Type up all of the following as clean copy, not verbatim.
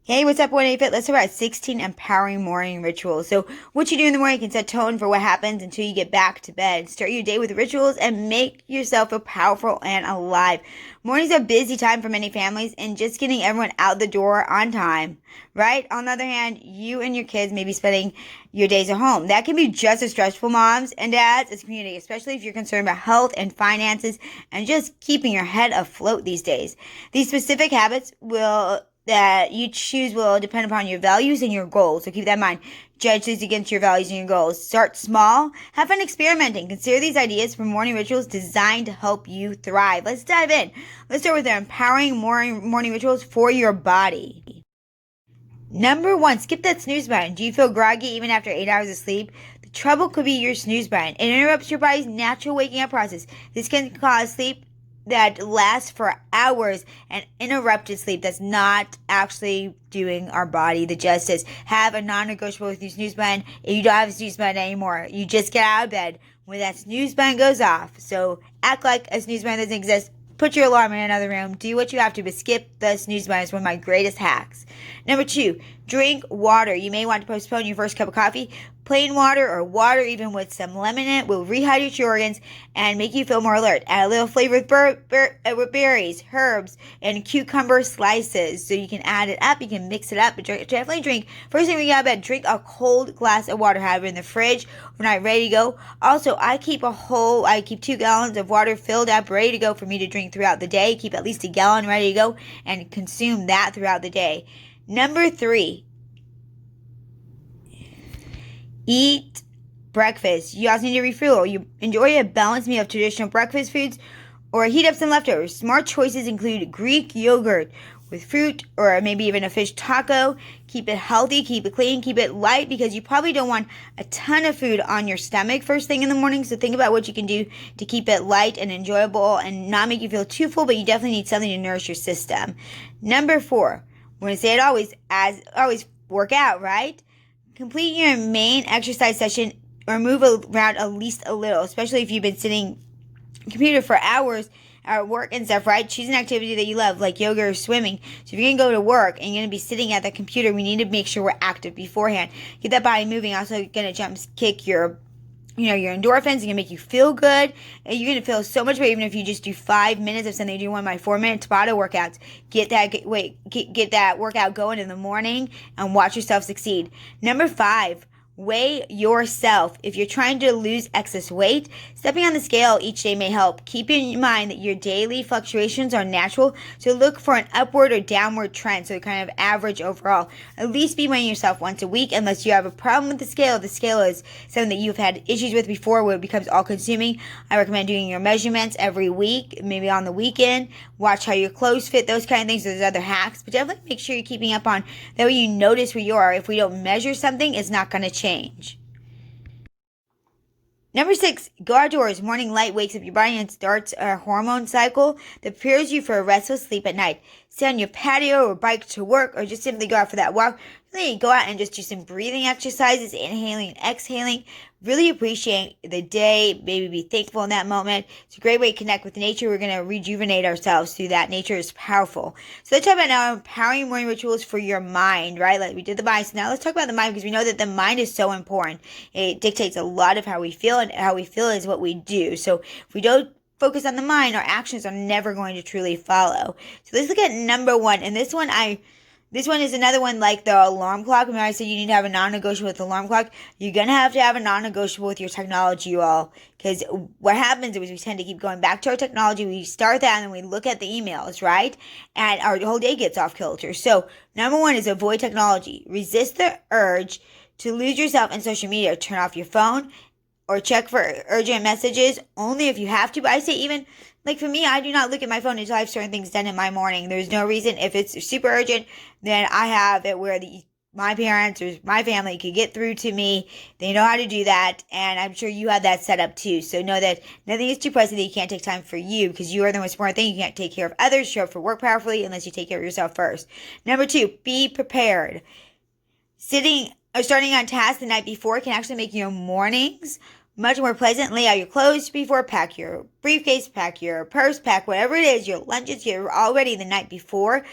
Hey, what's up, 1-8-Fit? Let's talk about 16 empowering morning rituals. So, what you do in the morning can set tone for what happens until you get back to bed. Start your day with rituals and make yourself feel powerful and alive. Mornings are a busy time for many families, and just getting everyone out the door on time, right? On the other hand, you and your kids may be spending your days at home. That can be just as stressful, moms and dads, as a community, especially if you're concerned about health and finances and just keeping your head afloat these days. These specific habits that you choose will depend upon your values and your goals. So keep that in mind. Judge these against your values and your goals. Start small. Have fun experimenting. Consider these ideas for morning rituals designed to help you thrive. Let's dive in. Let's start with the empowering morning rituals for your body. Number 1, skip that snooze button. Do you feel groggy even after 8 hours of sleep? The trouble could be your snooze button. It interrupts your body's natural waking up process. This can cause sleep that lasts for hours and interrupted sleep that's not actually doing our body the justice. Have a non-negotiable with your snooze button. If you don't have a snooze button anymore, you just get out of bed when that snooze button goes off. So act like a snooze button doesn't exist. Put your alarm in another room. Do what you have to, but skip the snooze button. It's one of my greatest hacks. Number 2, drink water. You may want to postpone your first cup of coffee. Plain water or water even with some lemon in it will rehydrate your organs and make you feel more alert. Add a little flavor with berries, herbs, and cucumber slices. So you can add it up. You can mix it up. But definitely drink. First thing we got to bed, drink a cold glass of water. Have it in the fridge overnight, ready to go. Also, I keep 2 gallons of water filled up, ready to go for me to drink throughout the day. Keep at least a gallon ready to go and consume that throughout the day. Number 3, eat breakfast. You also need to refuel. You enjoy a balanced meal of traditional breakfast foods or heat up some leftovers. Smart choices include Greek yogurt with fruit or maybe even a fish taco. Keep it healthy, keep it clean, keep it light because you probably don't want a ton of food on your stomach first thing in the morning. So think about what you can do to keep it light and enjoyable and not make you feel too full, but you definitely need something to nourish your system. Number 4, we're going to say it always, work out, right? Complete your main exercise session or move around at least a little, especially if you've been sitting on the computer for hours at work and stuff, right? Choose an activity that you love, like yoga or swimming. So if you're going to go to work and you're going to be sitting at the computer, we need to make sure we're active beforehand. Get that body moving. Also going to jump kick your endorphins. It's going to make you feel good. And you're going to feel so much better even if you just do 5 minutes of something. Do one of my 4-minute Tabata workouts. Get that workout going in the morning and watch yourself succeed. Number 5, weigh yourself. If you're trying to lose excess weight, stepping on the scale each day may help. Keep in mind that your daily fluctuations are natural, so look for an upward or downward trend, so kind of average overall. At least be weighing yourself once a week unless you have a problem with the scale. If the scale is something that you've had issues with before where it becomes all-consuming, I recommend doing your measurements every week, maybe on the weekend. Watch how your clothes fit, those kind of things. There's other hacks, but definitely make sure you're keeping up on that way you notice where you are. If we don't measure something, it's not going to change. Number 6, go outdoors. Morning light wakes up your body and starts a hormone cycle that prepares you for a restful sleep at night. Sit on your patio or bike to work or just simply go out for that walk. Really go out and just do some breathing exercises, inhaling and exhaling. Really appreciate the day. Maybe be thankful in that moment. It's a great way to connect with nature. We're going to rejuvenate ourselves through that. Nature is powerful. So let's talk about now empowering morning rituals for your mind, right? Like we did the body. So now let's talk about the mind because we know that the mind is so important. It dictates a lot of how we feel, and how we feel is what we do. So if we don't focus on the mind, our actions are never going to truly follow. So let's look at number 1. And this one is another one like the alarm clock. Remember I said you need to have a non-negotiable with the alarm clock? You're going to have a non-negotiable with your technology, you all. Because what happens is we tend to keep going back to our technology. We start that and then we look at the emails, right? And our whole day gets off kilter. So number 1 is avoid technology. Resist the urge to lose yourself in social media. Turn off your phone or check for urgent messages only if you have to. But I say even, like for me, I do not look at my phone until I have certain things done in my morning. There's no reason. If it's super urgent, then I have it where my parents or my family could get through to me. They know how to do that, and I'm sure you have that set up too. So know that nothing is too pressing that you can't take time for you because you are the most important thing. You can't take care of others, show up for work powerfully unless you take care of yourself first. Number 2, be prepared. Starting on tasks the night before can actually make your mornings much more pleasant. Lay out your clothes before, pack your briefcase, pack your purse, pack whatever it is, your lunches, you're all ready the night before.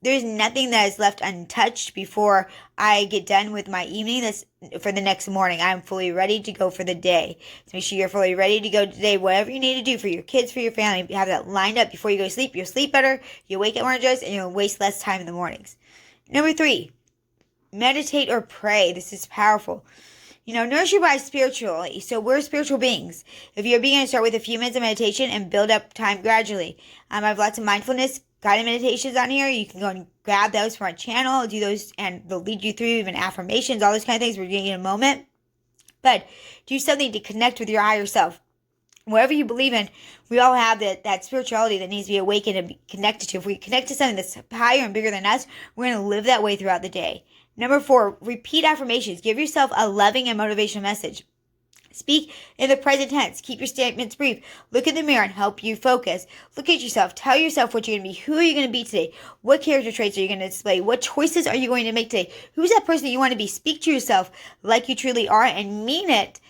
there's nothing that is left untouched before I get done with my evening. That's for the next morning. I'm fully ready to go for the day. So make sure you're fully ready to go today. Whatever you need to do for your kids, for your family, have that lined up before you go to sleep. You'll sleep better, you'll wake up more energized, and you'll waste less time in the mornings. Number 3, meditate or pray. This is powerful. Nourish your body spiritually. So we're spiritual beings. If you're a beginner, start with a few minutes of meditation and build up time gradually. I have lots of mindfulness guided meditations on here. You can go and grab those from our channel, do those, and they'll lead you through even affirmations, all those kind of things we're doing in a moment. But do something to connect with your higher self. Whatever you believe in, we all have that spirituality that needs to be awakened and be connected to. If we connect to something that's higher and bigger than us, we're going to live that way throughout the day. Number 4, repeat affirmations. Give yourself a loving and motivational message. Speak in the present tense. Keep your statements brief. Look in the mirror and help you focus. Look at yourself. Tell yourself what you're going to be. Who are you going to be today? What character traits are you going to display? What choices are you going to make today? Who's that person that you want to be? Speak to yourself like you truly are and mean it.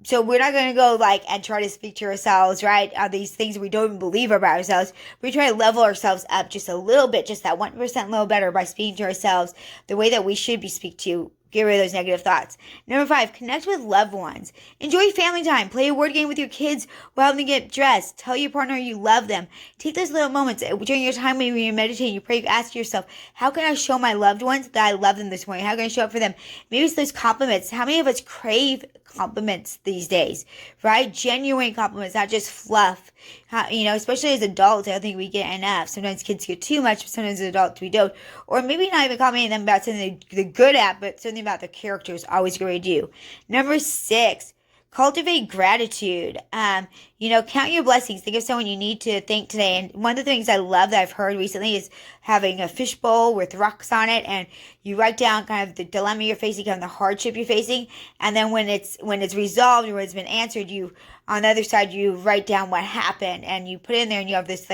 So we're not going to go and try to speak to ourselves, right? These things we don't even believe about ourselves. We try to level ourselves up just a little bit, just that 1% a little better by speaking to ourselves the way that we should be speak to. Get rid of those negative thoughts. Number 5, connect with loved ones. Enjoy family time. Play a word game with your kids while they get dressed. Tell your partner you love them. Take those little moments during your time when you're meditating. You pray, you ask yourself, how can I show my loved ones that I love them this morning? How can I show up for them? Maybe it's those compliments. How many of us crave compliments these days, right? Genuine compliments, not just fluff. Especially as adults, I don't think we get enough. Sometimes kids get too much, but sometimes as adults we don't. Or maybe not even complimenting them about something they're good at, but something about their character is always great to do. Number 6, cultivate gratitude. Count your blessings. Think of someone you need to thank today. And one of the things I love that I've heard recently is having a fishbowl with rocks on it, and you write down kind of the dilemma you're facing, kind of the hardship you're facing, and then when it's resolved or when it's been answered, you on the other side you write down what happened, and you put it in there, and you have this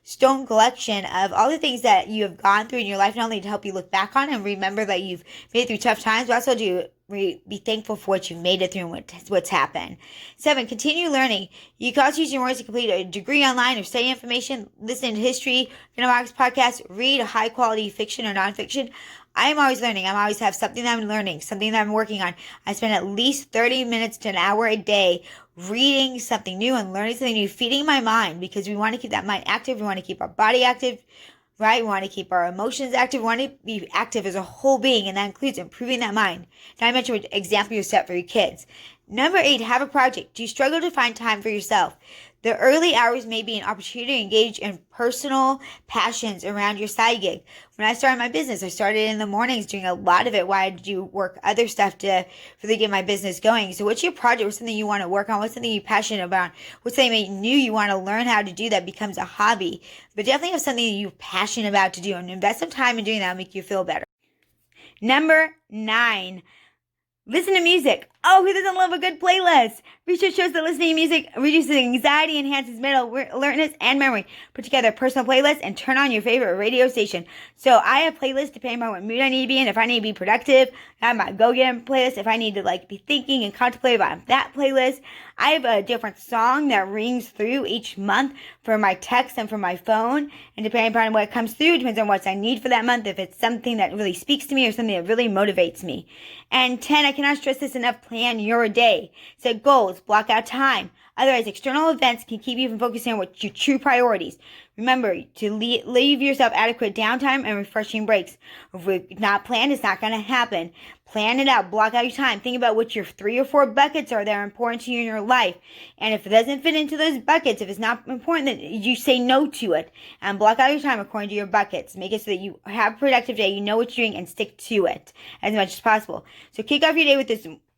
stone collection of all the things that you have gone through in your life, not only to help you look back on and remember that you've made it through tough times, but also to be thankful for what you've made it through and what's happened. 7, continue learning. You can also use your words to complete a degree online or study information, listen to history, Box podcasts, read high quality fiction or nonfiction. I am always learning. I always have something that I'm learning, something that I'm working on. I spend at least 30 minutes to an hour a day reading something new and learning something new, feeding my mind, because we want to keep that mind active. We want to keep our body active, right? We want to keep our emotions active. We want to be active as a whole being, and that includes improving that mind. Now, I mentioned what example you set for your kids. Number 8, have a project. Do you struggle to find time for yourself? The early hours may be an opportunity to engage in personal passions around your side gig. When I started my business, I started in the mornings doing a lot of it while I do work other stuff to really get my business going. So what's your project? What's something you want to work on? What's something you're passionate about? What's something new you want to learn how to do that becomes a hobby? But definitely have something that you're passionate about to do, and invest some time in doing that will make you feel better. Number 9, listen to music. Oh, who doesn't love a good playlist? Research shows that listening to music reduces anxiety, enhances mental alertness and memory. Put together a personal playlist and turn on your favorite radio station. So I have playlists depending on what mood I need to be in. If I need to be productive, I have my go-get playlist. If I need to be thinking and contemplative, I have that playlist. I have a different song that rings through each month for my text and for my phone. And depending upon what comes through, it depends on what I need for that month. If it's something that really speaks to me or something that really motivates me. And 10, I cannot stress this enough, plan your day. Set goals, block out time. Otherwise, external events can keep you from focusing on what your true priorities. Remember to leave yourself adequate downtime and refreshing breaks. If we're not planned, it's not going to happen. Plan it out. Block out your time. Think about what your 3 or 4 buckets are that are important to you in your life. And if it doesn't fit into those buckets, if it's not important, then you say no to it. And block out your time according to your buckets. Make it so that you have a productive day, you know what you're doing, and stick to it as much as possible. So kick off your day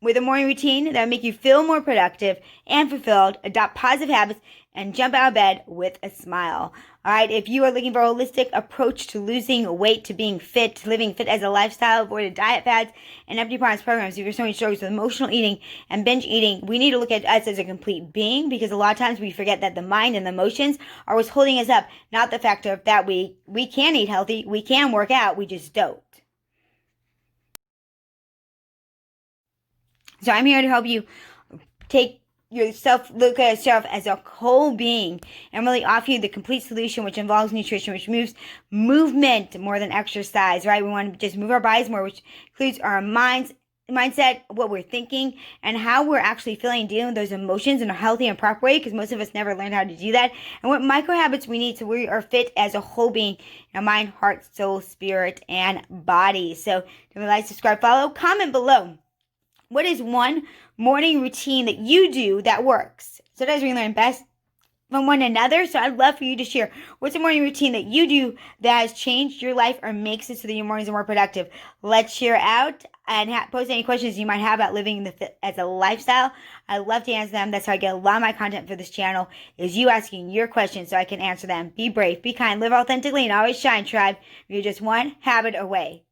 with a morning routine that will make you feel more productive and fulfilled. Adopt positive habits and jump out of bed with a smile. All right, if you are looking for a holistic approach to losing weight, to being fit, to living fit as a lifestyle, avoid diet fads and empty promise programs, if you're so many struggles with emotional eating and binge eating, we need to look at us as a complete being, because a lot of times we forget that the mind and the emotions are what's holding us up, not the fact of that we can eat healthy, we can work out, we just don't. So I'm here to help you take look at yourself as a whole being and really offer you the complete solution, which involves nutrition, which moves movement more than exercise, right? We want to just move our bodies more, which includes our mindset, what we're thinking, and how we're actually feeling, dealing with those emotions in a healthy and proper way, because most of us never learned how to do that, and what micro habits we need so we are fit as a whole being, mind, heart, soul, spirit, and body. So don't like, subscribe, follow, comment below. What is one morning routine that you do that works? Sometimes we learn best from one another, so I'd love for you to share what's a morning routine that you do that has changed your life or makes it so that your mornings are more productive. Let's share out and post any questions you might have about living as a lifestyle. I love to answer them. That's how I get a lot of my content for this channel, is you asking your questions so I can answer them. Be brave, be kind, live authentically, and always shine, tribe. You're just one habit away.